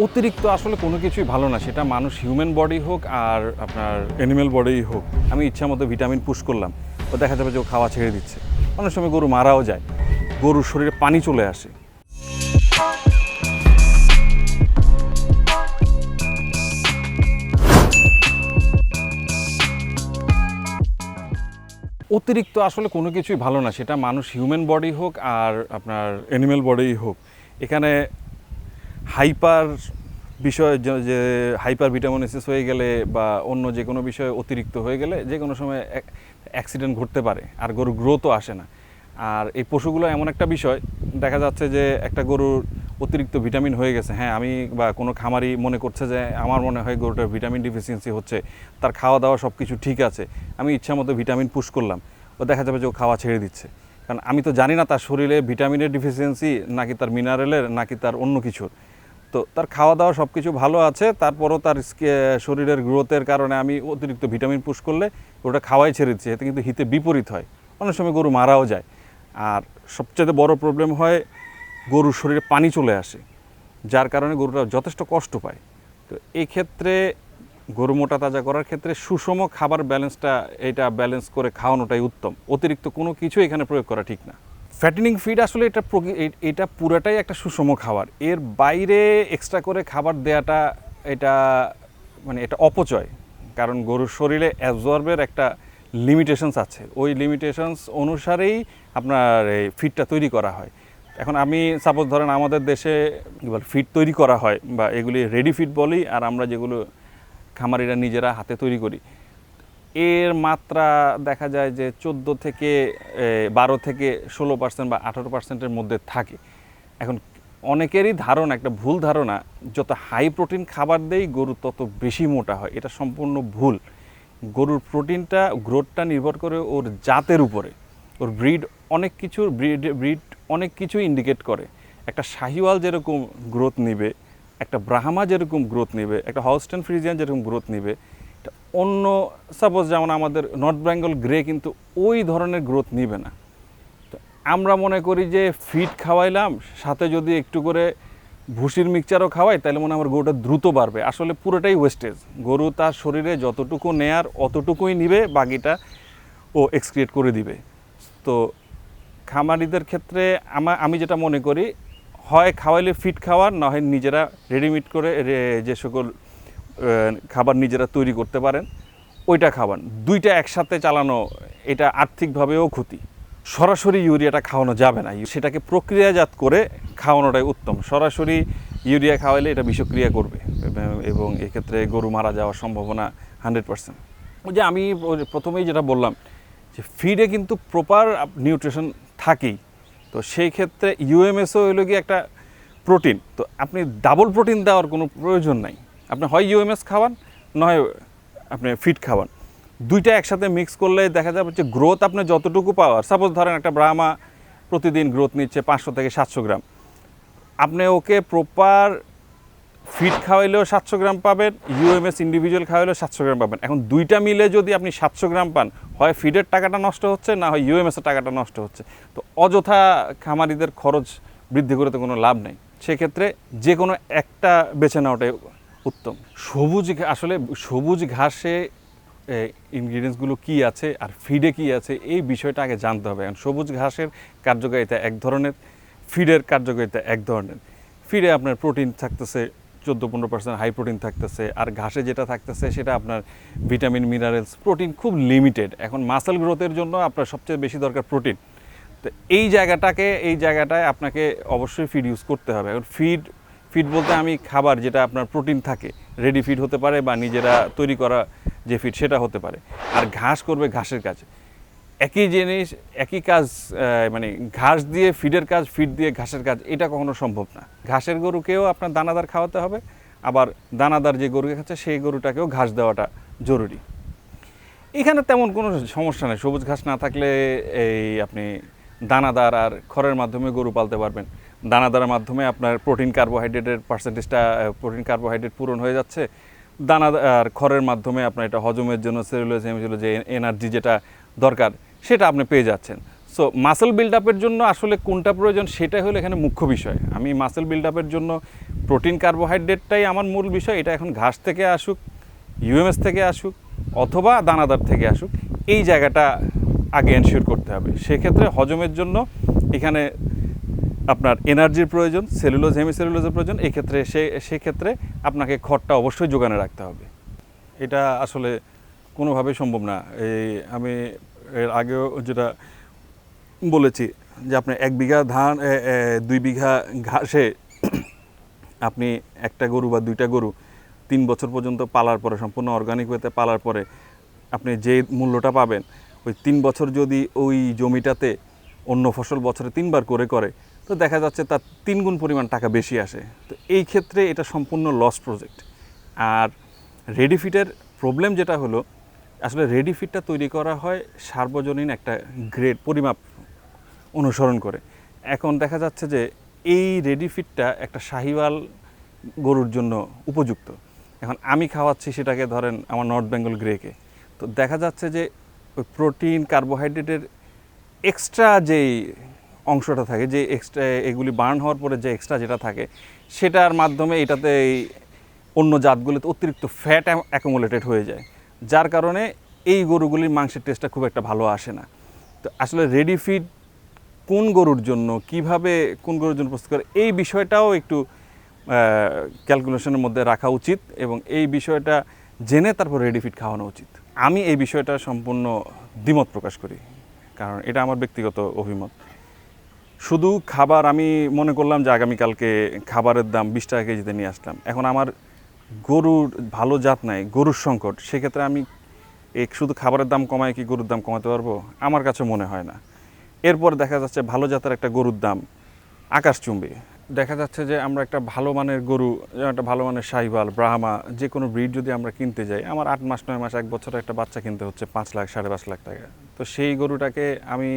অতিরিক্ত আসলে কোনো কিছুই ভালো না, সেটা মানুষ হিউম্যান বডি হোক আর আপনার অ্যানিম্যাল বডি হোক। আমি ইচ্ছা মতো ভিটামিন পুশ করলাম, ও দেখা যাবে যে ও খাওয়া ছেড়ে দিচ্ছে। অনেক সময় গরু মারাও যায়, গরুর শরীরে পানি চলে আসে। অতিরিক্ত আসলে কোনো কিছুই ভালো না, সেটা মানুষ হিউম্যান বডি হোক আর আপনার অ্যানিম্যাল বডি হোক। এখানে হাইপার বিষয় যে হাইপার ভিটামিনোসিস হয়ে গেলে বা অন্য যে কোনো বিষয়ে অতিরিক্ত হয়ে গেলে যে কোনো সময় অ্যাক্সিডেন্ট ঘটতে পারে, আর গরুর গ্রোথও আসে না। আর এই পশুগুলো এমন একটা বিষয়, দেখা যাচ্ছে যে একটা গরুর অতিরিক্ত ভিটামিন হয়ে গেছে, হ্যাঁ আমি বা কোনো খামারি মনে করছে যে আমার মনে হয় গরুটার ভিটামিন ডিফিসিয়েন্সি হচ্ছে, তার খাওয়া দাওয়া সব কিছু ঠিক আছে, আমি ইচ্ছা মতো ভিটামিন পুশ করলাম, ও দেখা যাবে যে ও খাওয়া ছেড়ে দিচ্ছে। কারণ আমি তো জানি না তার শরীরে ভিটামিনের ডিফিসিয়েন্সি নাকি তার মিনারেলের নাকি তার অন্য কিছুর। তো তার খাওয়া দাওয়া সব কিছু ভালো আছে, তারপরও তার শরীরের গ্রোথের কারণে আমি অতিরিক্ত ভিটামিন পুশ করলে ওটা খাওয়াই ছেড়ে দিচ্ছি, এতে কিন্তু হিতে বিপরীত হয়। অনেক সময় গরু মারাও যায়। আর সবচেয়ে বড় প্রবলেম হয় গরুর শরীরে পানি চলে আসে, যার কারণে গরুরা যথেষ্ট কষ্ট পায়। তো এই ক্ষেত্রে গরু মোটা তাজা করার ক্ষেত্রে সুষম খাবার ব্যালেন্সটা, এটা ব্যালেন্স করে খাওয়ানোটাই উত্তম। অতিরিক্ত কোনো কিছু এখানে প্রয়োগ করা ঠিক না। ফ্যাটেনিং ফিড আসলে এটা পুরাটাই একটা সুষম খাবার, এর বাইরে এক্সট্রা করে খাবার দেওয়াটা এটা এটা অপচয়। কারণ গরুর শরীরে অ্যাবজর্বের একটা লিমিটেশনস আছে, ওই লিমিটেশনস অনুসারেই আপনার এই ফিডটা তৈরি করা হয়। এখন আমি সাপোজ ধরেন আমাদের দেশে ফিড তৈরি করা হয় বা এগুলি রেডি ফিড বলি, আর আমরা যেগুলো খামারিরা নিজেরা হাতে তৈরি করি, এর মাত্রা দেখা যায় যে 14 থেকে 12 থেকে 16% বা 18%-এর মধ্যে থাকে। এখন অনেকেরই ধারণা, একটা ভুল ধারণা, যত হাই প্রোটিন খাবার দেই গরু তত বেশি মোটা হয়। এটা সম্পূর্ণ ভুল। গরুর প্রোটিনটা, গ্রোথটা নির্ভর করে ওর জাতের উপরে, ওর ব্রিড অনেক কিছুর ব্রিড অনেক কিছু ইন্ডিকেট করে। একটা শাহিওয়াল যেরকম গ্রোথ নিবে, একটা ব্রাহ্মা যেরকম গ্রোথ নিবে, একটা হলস্টেইন ফ্রিজিয়ান যেরকম গ্রোথ নিবে, অন্য সাপোজ যেমন আমাদের নর্থ বেঙ্গল গ্রে কিন্তু ওই ধরনের গ্রোথ নিবে না। তো আমরা মনে করি যে ফিড খাওয়াইলাম, সাথে যদি একটু করে ভুসির মিক্সচারও খাওয়াই, তাহলে মনে হয় আমার গরুটা দ্রুত বাড়বে। আসলে পুরোটাই ওয়েস্টেজ। গরু তার শরীরে যতটুকু নেয়ার অতটুকুই নিবে, বাকিটা ও এক্সক্রিয়েট করে দিবে। তো খামারিদের ক্ষেত্রে আমি যেটা মনে করি, হয় খাওয়াইলে ফিড খাওয়ার, না হয় নিজেরা রেডিমেড করে যে সকল খাবার নিজেরা তৈরি করতে পারেন ওইটা খাওয়ান। দুইটা একসাথে চালানো এটা আর্থিকভাবেও ক্ষতি। সরাসরি ইউরিয়াটা খাওয়ানো যাবে না, সেটাকে প্রক্রিয়াজাত করে খাওয়ানোটাই উত্তম। সরাসরি ইউরিয়া খাওয়াইলে এটা বিষক্রিয়া করবে এবং এক্ষেত্রে গরু মারা যাওয়ার সম্ভাবনা 100%। ওই যে আমি প্রথমেই যেটা বললাম যে ফিডে কিন্তু প্রপার নিউট্রিশন থাকেই। তো সেই ক্ষেত্রে ইউএমএসও হলো গিয়ে একটা প্রোটিন, তো আপনি ডাবল প্রোটিন দেওয়ার কোনো প্রয়োজন নাই। আপনি হয় ইউএমএস খাওয়ান, নয় আপনি ফিড খাওয়ান, দুইটা একসাথে মিক্স করলে দেখা যাবে যে গ্রোথ আপনি যতটুকু পাওয়ার, সাপোজ ধরেন একটা ব্রাহ্মা প্রতিদিন গ্রোথ নিচ্ছে 500 থেকে 700 গ্রাম, আপনি ওকে প্রপার ফিড খাওয়াইলেও 700 গ্রাম পাবেন, ইউএমএস ইন্ডিভিজুয়াল খাওয়াইলেও 700 গ্রাম পাবেন। এখন দুইটা মিলে যদি আপনি 700 গ্রাম পান, হয় ফিডের টাকাটা নষ্ট হচ্ছে, না হয় ইউএমএসের টাকাটা নষ্ট হচ্ছে। তো অযথা খামারিদের খরচ বৃদ্ধি করে তো কোনো লাভ নেই। সেক্ষেত্রে যে কোনো একটা বেছে নেওয়াটাই উত্তম। আসলে সবুজ ঘাসে ইনগ্রিডিয়েন্টসগুলো কী আছে আর ফিডে কী আছে, এই বিষয়টা আগে জানতে হবে। কারণ সবুজ ঘাসের কার্যকারিতা এক ধরনের, ফিডের কার্যকারিতা এক ধরনের। ফিডে আপনার প্রোটিন থাকতেছে 14-15% হাই প্রোটিন থাকতেছে, আর ঘাসে যেটা থাকতেছে সেটা আপনার ভিটামিন, মিনারেলস, প্রোটিন খুব লিমিটেড। এখন মাসেল গ্রোথের জন্য আপনার সবচেয়ে বেশি দরকার প্রোটিন। তো এই জায়গাটায় আপনাকে অবশ্যই ফিড ইউজ করতে হবে। এখন ফিড বলতে আমি খাবার যেটা আপনার প্রোটিন থাকে, রেডি ফিড হতে পারে বা নিজেরা তৈরি করা যে ফিড সেটা হতে পারে। আর ঘাস করবে ঘাসের কাজ, একই জিনিস একই কাজ, ঘাস দিয়ে ফিডের কাজ, ফিড দিয়ে ঘাসের কাজ, এটা কখনো সম্ভব না। ঘাসের গরুকেও আপনার দানাদার খাওয়াতে হবে, আবার দানাদার যে গরুকে খাচ্ছে সেই গরুটাকেও ঘাস দেওয়াটা জরুরি। এখানে তেমন কোনো সমস্যা নেই, সবুজ ঘাস না থাকলে আপনি দানাদার আর খড়ের মাধ্যমে গরু পালতে পারবেন। দানাদারের মাধ্যমে আপনার প্রোটিন কার্বোহাইড্রেটের পার্সেন্টেজটা, প্রোটিন কার্বোহাইড্রেট পূরণ হয়ে যাচ্ছে। দানাদার খড়ের মাধ্যমে আপনার এটা হজমের জন্য সেলুলোজ যে এনার্জি যেটা দরকার সেটা আপনি পেয়ে যাচ্ছেন। সো মাসেল বিল্ড আপের জন্য আসলে কোনটা প্রয়োজন সেটাই হলো এখানে মুখ্য বিষয়। আমি মাসেল বিল্ড আপের জন্য প্রোটিন কার্বোহাইড্রেটটাই আমার মূল বিষয়। এটা এখন ঘাস থেকে আসুক, ইউএমএস থেকে আসুক, অথবা দানাদার থেকে আসুক, এই জায়গাটা আগে এনশিওর করতে হবে। সেক্ষেত্রে হজমের জন্য এখানে আপনার এনার্জির প্রয়োজন, সেলুলোজ হেমিসেলুলোজের প্রয়োজন। এক্ষেত্রে সেক্ষেত্রে আপনাকে খড়টা অবশ্যই যোগানে রাখতে হবে। এটা আসলে কোনোভাবেই সম্ভব না। আমি এর আগেও যেটা বলেছি যে আপনি 1 বিঘা ধান 2 বিঘা ঘাসে আপনি একটা গরু বা 2টা গরু 3 বছর পর্যন্ত পালার পরে, সম্পূর্ণ অর্গানিক ওয়েতে পালার পরে আপনি যে মূল্যটা পাবেন, ওই 3 বছর যদি ওই জমিটাতে অন্য ফসল বছরে 3বার করে তো দেখা যাচ্ছে তার 3 গুণ পরিমাণ টাকা বেশি আসে। তো এই ক্ষেত্রে এটা সম্পূর্ণ লস প্রজেক্ট। আর রেডি ফিটের প্রবলেম যেটা হলো, আসলে রেডি ফিটটা তৈরি করা হয় সার্বজনীন একটা গ্রেড পরিমাপ অনুসরণ করে। এখন দেখা যাচ্ছে যে এই রেডি ফিটটা একটা শাহিওয়াল গরুর জন্য উপযুক্ত। এখন আমি খাওয়াচ্ছি সেটাকে ধরেন আমার নর্থ বেঙ্গল গ্রেকে, তো দেখা যাচ্ছে যে ওই প্রোটিন কার্বোহাইড্রেটের এক্সট্রা যেই অংশটা থাকে, যে এক্সট্রা এগুলি বার্ন হওয়ার পরে যে এক্সট্রা যেটা থাকে, সেটার মাধ্যমে এটাতে অন্য জাতগুলিতে অতিরিক্ত ফ্যাট অ্যাকুমুলেটেড হয়ে যায়, যার কারণে এই গরুগুলির মাংসের টেস্টটা খুব একটা ভালো আসে না। তো আসলে রেডি ফিড কোন গরুর জন্য, কিভাবে কোন গরুর জন্য প্রস্তুত করে, এই বিষয়টাও একটু ক্যালকুলেশনের মধ্যে রাখা উচিত এবং এই বিষয়টা জেনে তারপর রেডি ফিড খাওয়ানো উচিত। আমি এই বিষয়টা সম্পূর্ণ দ্বিমত প্রকাশ করি, কারণ এটা আমার ব্যক্তিগত অভিমত। শুধু খাবার, আমি মনে করলাম যে আগামীকালকে খাবারের দাম 20 টাকা কেজিতে নিয়ে আসলাম, এখন আমার গরুর ভালো জাত নাই, গরুর সংকট, সেক্ষেত্রে আমি শুধু খাবারের দাম কমায় কি গরুর দাম কমাতে পারবো? আমার কাছে মনে হয় না। এরপর দেখা যাচ্ছে ভালো জাতের একটা গরুর দাম আকাশচুম্বী। দেখা যাচ্ছে যে আমরা একটা ভালো মানের গরু, একটা ভালো মানের শাহিওয়াল, ব্রাহ্মা, যে কোনো ব্রিড যদি আমরা কিনতে যাই, আমার 8 মাস 9 মাস 1 বছরে একটা বাচ্চা কিনতে হচ্ছে 5 লাখ 5.5 লাখ টাকা। তো সেই গরুটাকে আমি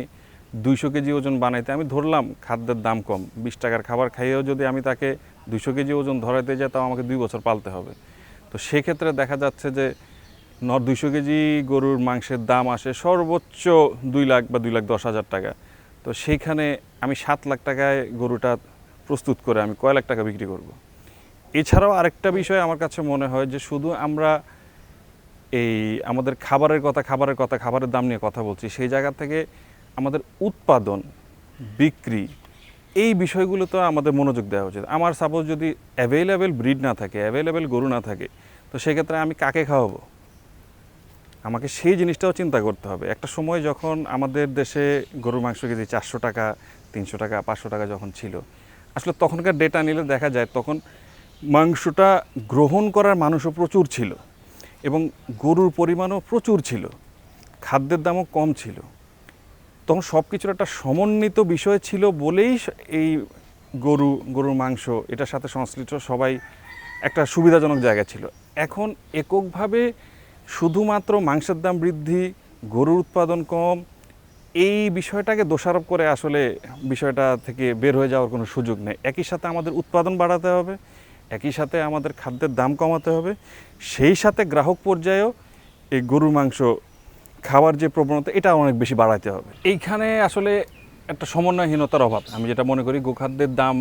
200 কেজি ওজন বানাইতে, আমি ধরলাম খাদ্যের দাম কম, 20 টাকার খাবার খাইয়েও যদি আমি তাকে 200 কেজি ওজন ধরাইতে যাই, তাও আমাকে 2 বছর পালতে হবে। তো সেক্ষেত্রে দেখা যাচ্ছে যে 200 কেজি গরুর মাংসের দাম আসে সর্বোচ্চ 2 লাখ বা 2,10,000 টাকা। তো সেইখানে আমি 7 লাখ টাকায় গরুটা প্রস্তুত করে আমি কয় লাখ টাকা বিক্রি করব? এছাড়াও আরেকটা বিষয় আমার কাছে মনে হয় যে শুধু আমরা এই আমাদের খাবারের দাম নিয়ে কথা বলছি, সেই জায়গা থেকে আমাদের উৎপাদন, বিক্রি, এই বিষয়গুলো তো আমাদের মনোযোগ দেওয়া উচিত। আমার সাপোজ যদি অ্যাভেলেবেল ব্রিড না থাকে, অ্যাভেলেবেল গরু না থাকে, তো সেক্ষেত্রে আমি কাকে খাওয়াবো? আমাকে সেই জিনিসটাও চিন্তা করতে হবে। একটা সময় যখন আমাদের দেশে গরুর মাংস কেজি 400 টাকা, 300 টাকা, 500 টাকা যখন ছিল, আসলে তখনকার ডেটা নিলে দেখা যায় তখন মাংসটা গ্রহণ করার মানুষও প্রচুর ছিল এবং গরুর পরিমাণও প্রচুর ছিল, খাদ্যের দামও কম ছিল। তখন সব কিছুর একটা সমন্বিত বিষয় ছিল বলেই এই গরুর মাংস এটার সাথে সংশ্লিষ্ট সবাই একটা সুবিধাজনক জায়গা ছিল। এখন এককভাবে শুধুমাত্র মাংসের দাম বৃদ্ধি, গরুর উৎপাদন কম, এই বিষয়টাকে দোষারোপ করে আসলে বিষয়টা থেকে বের হয়ে যাওয়ার কোনো সুযোগ নেই। একই সাথে আমাদের উৎপাদন বাড়াতে হবে, একই সাথে আমাদের খাদ্যের দাম কমাতে হবে, সেই সাথে গ্রাহক পর্যায়েও এই গরুর মাংস খাওয়ার যে প্রবণতা, এটা অনেক বেশি বাড়াতে হবে। এইখানে আসলে একটা সমন্বয়হীনতার অভাব। আমি যেটা মনে করি, গোখাদ্যের দাম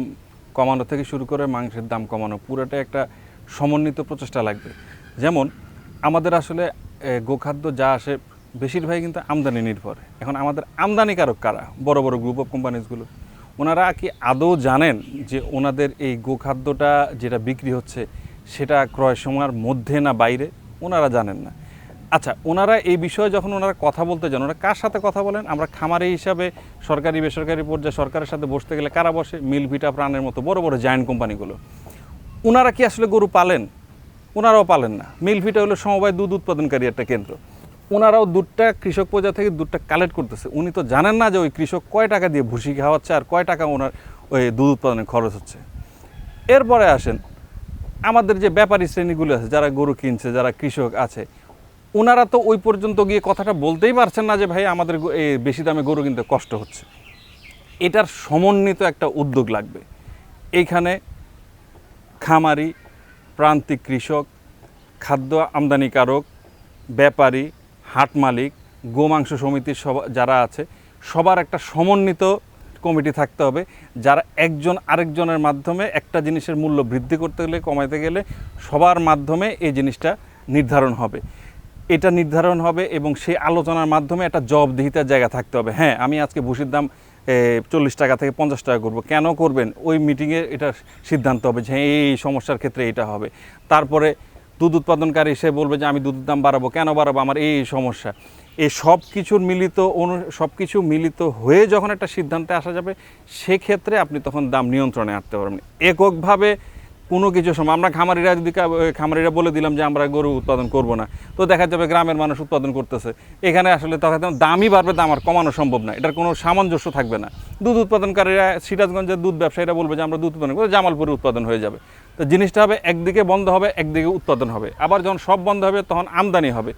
কমানো থেকে শুরু করে মাংসের দাম কমানো, পুরোটা একটা সমন্বিত প্রচেষ্টা লাগবে। যেমন আমাদের আসলে গোখাদ্য যা আসে বেশিরভাগই কিন্তু আমদানি নির্ভর। এখন আমাদের আমদানিকারক কারা? বড় বড় গ্রুপ অফ কোম্পানিজগুলো। ওনারা কি আদৌ জানেন যে ওনাদের এই গোখাদ্যটা যেটা বিক্রি হচ্ছে সেটা ক্রয় সময়ের মধ্যে না বাইরে? ওনারা জানেন না। আচ্ছা, ওনারা এই বিষয়ে যখন ওনারা কথা বলতে যান, ওনারা কার সাথে কথা বলেন? আমরা খামারি হিসাবে সরকারি বেসরকারি পর্যায়ে সরকারের সাথে বসতে গেলে কারা বসে? মিলভিটা, প্রাণের মতো বড় বড় জায়ান্ট কোম্পানিগুলো। ওনারা কি আসলে গরু পালেন? ওনারাও পালেন না। মিলভিটা হলো সমবায় দুধ উৎপাদনকারী একটা কেন্দ্র। ওনারাও দুধটা কৃষক পর্যায়ে থেকে দুধটা কালেক্ট করতেছে। উনি তো জানেন না যে ওই কৃষক কয় টাকা দিয়ে ভুসি খাওয়াচ্ছে আর কয় টাকা ওনার ওই দুধ উৎপাদনে খরচ হচ্ছে। এরপরে আসেন আমাদের যে ব্যাপারী শ্রেণীগুলো আছে, যারা গরু কিনছে, যারা কৃষক আছে, ওনারা তো ওই পর্যন্ত গিয়ে কথাটা বলতেই পারছেন না যে ভাই আমাদের এই বেশি দামে গরু কিনতে কষ্ট হচ্ছে। এটার সমন্বিত একটা উদ্যোগ লাগবে। এইখানে খামারি, প্রান্তিক কৃষক, খাদ্য আমদানিকারক, ব্যাপারী, হাট মালিক, গোমাংস সমিতির যারা আছে, সবার একটা সমন্বিত কমিটি থাকতে হবে, যারা একজন আরেকজনের মাধ্যমে একটা জিনিসের মূল্য বৃদ্ধি করতে গেলে, কমাইতে গেলে সবার মাধ্যমে এই জিনিসটা নির্ধারণ হবে। এটা নির্ধারণ হবে এবং সেই আলোচনার মাধ্যমে একটা জবাবদিহিতার জায়গা থাকতে হবে। হ্যাঁ, আমি আজকে ভুসির দাম 40 টাকা থেকে 50 টাকা করবো, কেন করবেন ওই মিটিংয়ে এটা সিদ্ধান্ত হবে যে হ্যাঁ এই সমস্যার ক্ষেত্রে এটা হবে। তারপরে দুধ উৎপাদনকারী সে বলবে যে আমি দুধের দাম বাড়াবো, কেন বাড়াবো, আমার এই সমস্যা। এই সব কিছুর সব কিছু মিলিত হয়ে যখন একটা সিদ্ধান্তে আসা যাবে, সেক্ষেত্রে আপনি তখন দাম নিয়ন্ত্রণে আনতে পারবেন। এককভাবে কোনো কিছু সময় আমরা খামারিরা বলে দিলাম যে আমরা গরু উৎপাদন করব না, তো দেখা যাবে গ্রামের মানুষ উৎপাদন করতেছে, এখানে আসলে তখন দামই বাড়বে, দাম আর কমানো সম্ভব না, এটার কোনো সামঞ্জস্য থাকবে না। দুধ উৎপাদনকারীরা সিরাজগঞ্জের দুধ ব্যবসায়ীরা বলবে যে আমরা দুধ উৎপাদন করবো, জামালপুরে উৎপাদন হয়ে যাবে। তো জিনিসটা হবে একদিকে বন্ধ হবে, একদিকে উৎপাদন হবে। আবার যখন সব বন্ধ হবে তখন আমদানি হবে।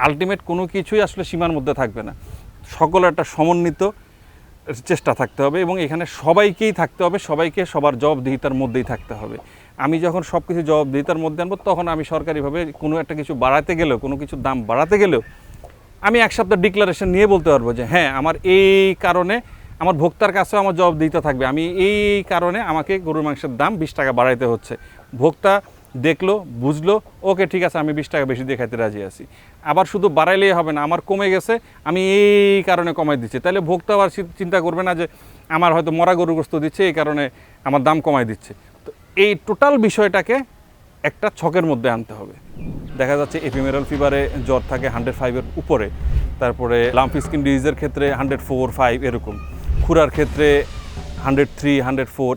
আলটিমেট কোনো কিছুই আসলে সীমার মধ্যে থাকবে না। সকলের একটা সমন্বিত চেষ্টা থাকতে হবে এবং এখানে সবাইকেই থাকতে হবে, সবাইকে সবার জবাবদিহিতার মধ্যেই থাকতে হবে। আমি যখন সব কিছু জবাবদিহিতার মধ্যে আনবো, তখন আমি সরকারিভাবে কোনো একটা কিছু বাড়াতে গেলেও, কোনো কিছুর দাম বাড়াতে গেলেও আমি এক সপ্তাহ ডিক্লারেশন নিয়ে বলতে পারবো যে হ্যাঁ আমার এই কারণে, আমার ভোক্তার কাছেও আমার জবাবদিহিতা থাকবে, আমি এই কারণে আমাকে গরুর মাংসের দাম 20 টাকা বাড়াইতে হচ্ছে। ভোক্তা দেখলো, বুঝলো, ওকে ঠিক আছে আমি 20 টাকা বেশি দিয়ে খাইতে রাজি আছি। আবার শুধু বাড়াইলেই হবে না, আমার কমে গেছে আমি এই কারণে কমাই দিচ্ছি, তাহলে ভোক্তা আবার চিন্তা করবে না যে আমার হয়তো মরা গরুর গোশত দিচ্ছে এই কারণে আমার দাম কমাই দিচ্ছে। তো এই টোটাল বিষয়টাকে একটা ছকের মধ্যে আনতে হবে। দেখা যাচ্ছে এপিমেরাল ফিভারে জ্বর থাকে 105-এর উপরে, তারপরে লাম্পি স্কিন ডিজিজের ক্ষেত্রে 104, 105 এরকম, খুরার ক্ষেত্রে 103, 104